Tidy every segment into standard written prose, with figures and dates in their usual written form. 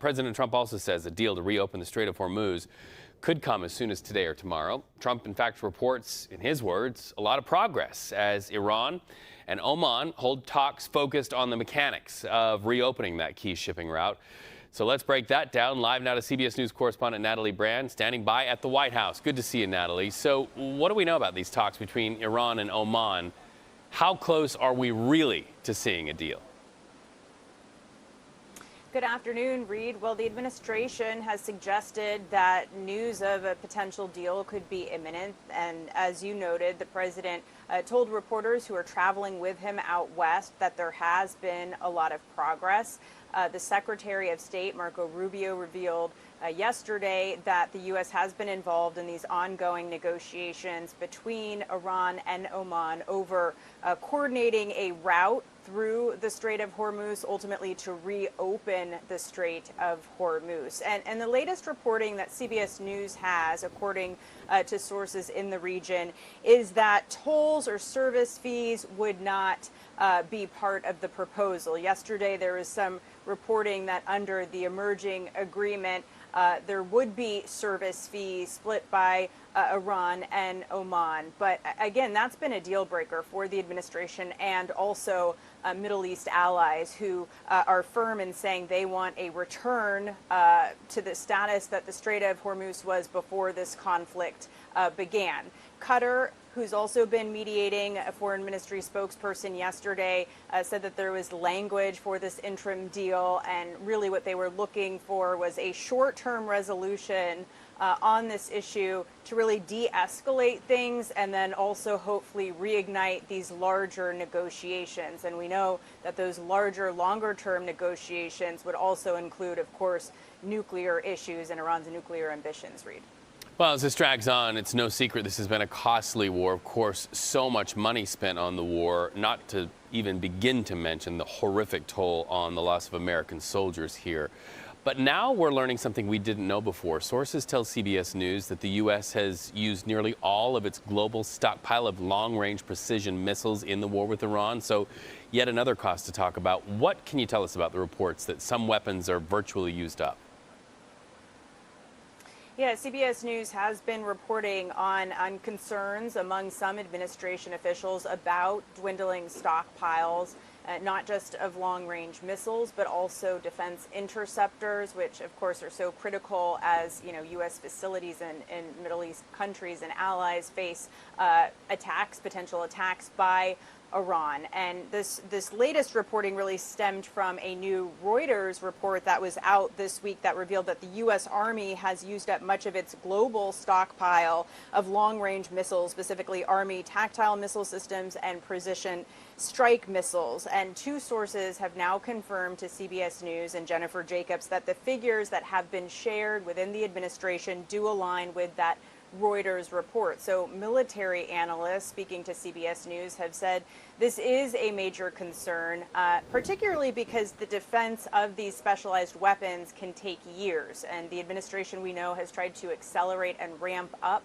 President Trump also says a deal to reopen the Strait of Hormuz could come as soon as today or tomorrow. Trump, in fact, reports, in his words, a lot of progress as Iran and Oman hold talks focused on the mechanics of reopening that key shipping route. So let's break that down. Live now to CBS News correspondent Natalie Brand, standing by at the White House. Good to see you, Natalie. So what do we know about these talks between Iran and Oman? How close are we really to seeing a deal? Good afternoon, Reed. Well, the administration has suggested that news of a potential deal could be imminent. And as you noted, the president told reporters who are traveling with him out west that there has been a lot of progress. The Secretary of State, Marco Rubio, revealed yesterday that the U.S. has been involved in these ongoing negotiations between Iran and Oman over coordinating a route through the Strait of Hormuz, ultimately to reopen the Strait of Hormuz. And the latest reporting that CBS News has, according to sources in the region, is that tolls or service fees would not be part of the proposal. Yesterday, there was some reporting that under the emerging agreement, there would be service fees split by Iran and Oman. But again, that's been a deal breaker for the administration and also Middle East allies who are firm in saying they want a return to the status that the Strait of Hormuz was before this conflict began. Qatar, who's also been mediating, a foreign ministry spokesperson yesterday, said that there was language for this interim deal, and really what they were looking for was a short-term resolution on this issue to really de-escalate things and then also hopefully reignite these larger negotiations. And we know that those larger, longer-term negotiations would also include, of course, nuclear issues and Iran's nuclear ambitions, Reed. Well, as this drags on, it's no secret this has been a costly war. Of course, so much money spent on the war, not to even begin to mention the horrific toll on the loss of American soldiers here. But now we're learning something we didn't know before. Sources tell CBS News that the U.S. has used nearly all of its global stockpile of long-range precision missiles in the war with Iran. So yet another cost to talk about. What can you tell us about the reports that some weapons are virtually used up? Yeah, CBS News has been reporting on concerns among some administration officials about dwindling stockpiles, not just of long-range missiles, but also defense interceptors, which of course are so critical as, you know, U.S. facilities in Middle East countries and allies face potential attacks by Iran. And this latest reporting really stemmed from a new Reuters report that was out this week that revealed that the U.S. Army has used up much of its global stockpile of long-range missiles, specifically Army tactile missile systems and precision strike missiles. And two sources have now confirmed to CBS News and Jennifer Jacobs that the figures that have been shared within the administration do align with that Reuters report. So military analysts speaking to CBS News have said this is a major concern, particularly because the defense of these specialized weapons can take years. And the administration, we know, has tried to accelerate and ramp up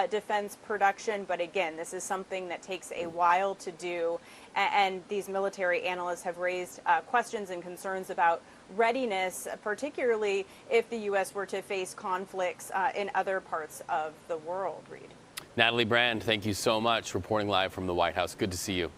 defense production. But again, this is something that takes a while to do. And these military analysts have raised questions and concerns about readiness, particularly if the U.S. were to face conflicts in other parts of the world, Reed. Natalie Brand, thank you so much, reporting live from the White House. Good to see you.